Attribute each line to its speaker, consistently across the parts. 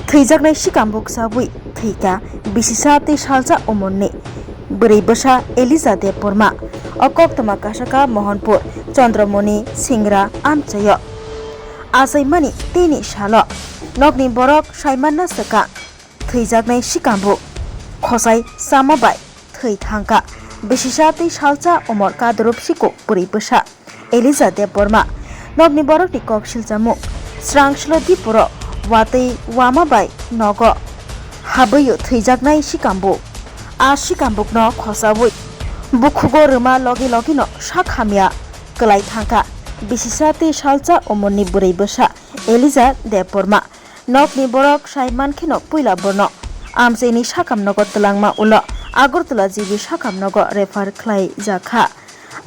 Speaker 1: थैजागनाय सिकाम्बुक साबुई थैका बिसिसा ते सालजा उमननि बोरै बसा एलिजादेव बर्मा अकक तमाकाशाका मोहनपुर चंद्रमणि सिंग्रा आमचय आसैमानि तेनि साल नगनि बरक साइमानना सका थैजागनाय सिकाम्बुक खसाय सामाबाय थै थांका बिसिसा ते सालजा उमर कादरुपसिको बोरै बसा एलिजादेव बर्मा नगनि बरकनि कक सिलजामु स्रांस्लो दिपुर वातै वामाबाय नग हाबैयो थैजागनाय सिकाम्बुक आ सिकाम्बुक न खसाबुई बुखुगो रोमा लगे लगे न साखामिया गलाय थांका बिसिसा ते सालजा उमरनि बुरै बसा एलिजा देव बर्मा नगनि बरक साइमान खेन पुइला बर्न आमसेनि साकाम नग तलांमा उल आगरतला जिबि साकाम नग रेफार खलाय जाखा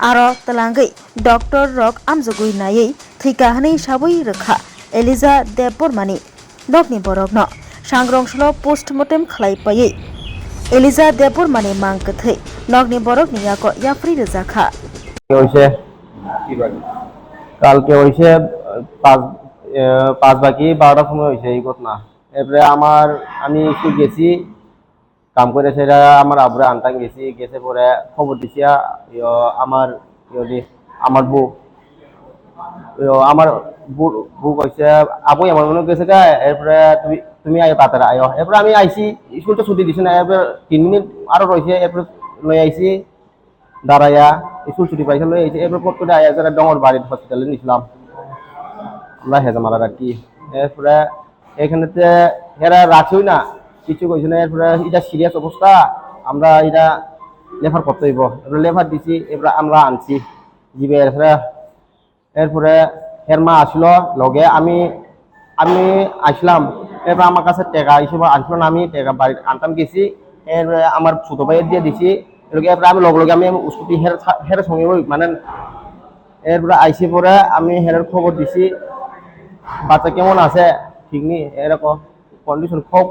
Speaker 1: आरो तलांगै डक्टर रक आमजगुई नायै थैका हनै साबै रोखा एलिजा देव बर्मानि नगनि बरक न सांग्रंसल पोस्टमर्टेम खलायपायै एलिजा देव बर्मानि मां कथै नगनि बरक नि याको याफ्रि रोजाखा
Speaker 2: কালকে হয়েছে পাঁচ বাকি 12টার সময় হয়েছে এই ঘটনা। এরপরে আমি স্কুল গেছি কাম করে, সেটা আমার আব্বুরে আনতাম গেছে পরে খবর দিছি আমার বউ বউ কইছে আবু আমার মনে গেছে গা, এরপরে তুমি আয় তাড়াতাড়ি আয়। এরপরে আমি আইছি, স্কুল তো ছুটি দিছি না, এরপরে 3 মিনিট আরো রয়েছে, এরপরে লই আইছি দাঁড়াইয়া স্কুল ছুটি পাইছে লই আইছি। এরপর পর করে আয়া যারা ডঙ্গর বাড়ির হসপিটালে নিছিলাম আমরা হেজামারার আর কি। এরপরে এখানেতে এরা রাখছই না, কিছু কইছে না। এরপরে এটা সিরিয়াস অবস্থা, আমরা এটা লেফার করতে হইব। এরপরে লেফার দিছি, এরপরে আমরা আনছি জিবে। এরপরে এর মা আসলো লগে, আমি আসলাম। এরপর আমার কাছে টাকা হিসেবে আসলো না, আমি টাকা বাড়ি আনতাম গেছি। এরপরে আমার ছোট ভাইয়ের দিয়ে দিছি। এরপরে আমি লগে আমি স্কুটি হের সঙ্গে মানে এরপরে আইসি পরে আমি হেরের খবর দিছি বাচ্চা কেমন আছে, ঠিক নেই, এরকম কন্ডিশন খুব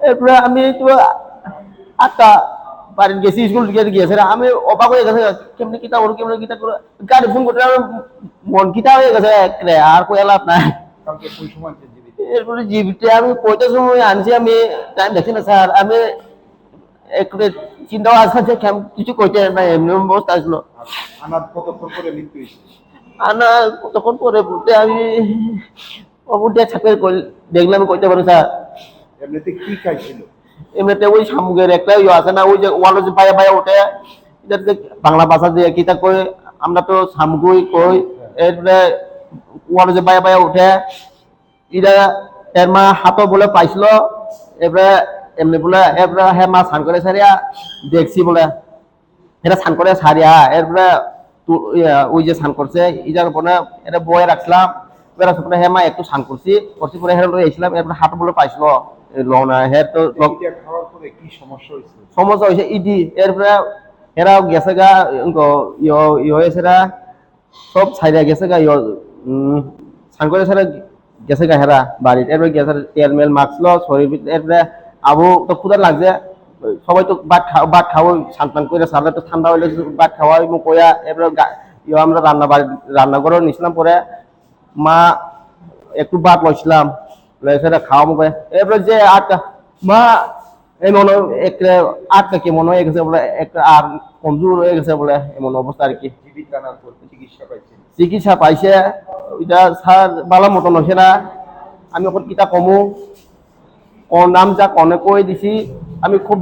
Speaker 2: এরপরে আমি তো 8টা বাড়ি গেছি, স্কুল গিয়েছে। আমি অবাক হয়ে গেছে, কেমনি কিতা করে গাড়ি ফোন করতে মন কিতা হয়ে গেছে আর কই লাভ নাই। এরপরে জিবিতে আমি কয়টার সময় আনছি, আমি টাইম দেখছি না স্যার। আমি একটু চিন্তাও আসছে, কিছু কইতে না, এমনি অবস্থা আসলো। কতক্ষণ পরে বলতে আমি দেখলাম কইতে পারো স্যার।
Speaker 3: এমনিতে কি খাইছিল?
Speaker 2: এমনিতে ওই শামুকের একটা আছে না, ওই যে ওয়ালো যে পায়া ওঠে, এটাতে বাংলা ভাষা দিয়ে কিতা কই, আমরা তো শামুকুই কই। এরপরে ওয়ালো যে পায়া ওঠে, এটা এর মা হাতও বলে পাইছিল। এরপরে এমনি বলে, এরপরে হ্যাঁ মা স্নান করে সারিয়া দেখছি বলে, এটা স্নান করে সারিয়া এরপরে ওই যে স্নান করছে এটার পরে এটা বয়ে রাখছিলাম। হ্যাঁ মা একটু স্নান করছি পরে হের লই আইছিলাম। এরপরে হাত বলে পাইছিল লনা হের তো
Speaker 3: খাওয়ার পরে কি সমস্যা
Speaker 2: হয়েছে ইডি। এরপরে এরা গেছে গা হয়েছে সব ছাইরা গেছে গা স্নান করে সারা গেছে গা হেরা বাড়ির। এরপরে গেছে তেল মেল মাখছিল শরীর। এরপরে আবু তো ক্ষুধা লাগছে, সবাই তো ভাত খাওয়াই স্নান করে সারলে তো ঠান্ডা হইলে ভাত খাওয়াই কয়া। এরপরে আমরা রান্নাঘরে নিছিলাম। পরে মা একটু ভাত লইছিলাম, খাওয়া মুখে। এরপরে যে আটটা মা এই মনে আটটা কি মনে হয়ে গেছে বলে, একটা আর কমজোর হয়ে গেছে বলে, এমন অবস্থা আর কি। চিকিৎসা পাইছে, এটা স্যার বালা মতন হয়েছে না। আমি ওপর কিতা কমু কোন নাম যা কনে কই দিছি, আমি খুব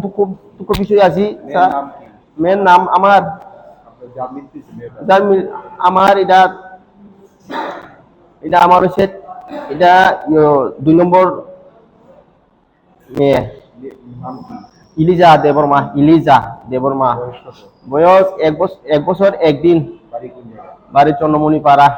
Speaker 2: দুঃখ বিষয় আছি। মেয়ের নাম আমার এটা আমার হচ্ছে এটা 2 নম্বর মেয়ে ইলিজা দেববর্মা। বয়স 1 বছর 1 দিন। বাড়ি চন্দ্রমণি পাড়া।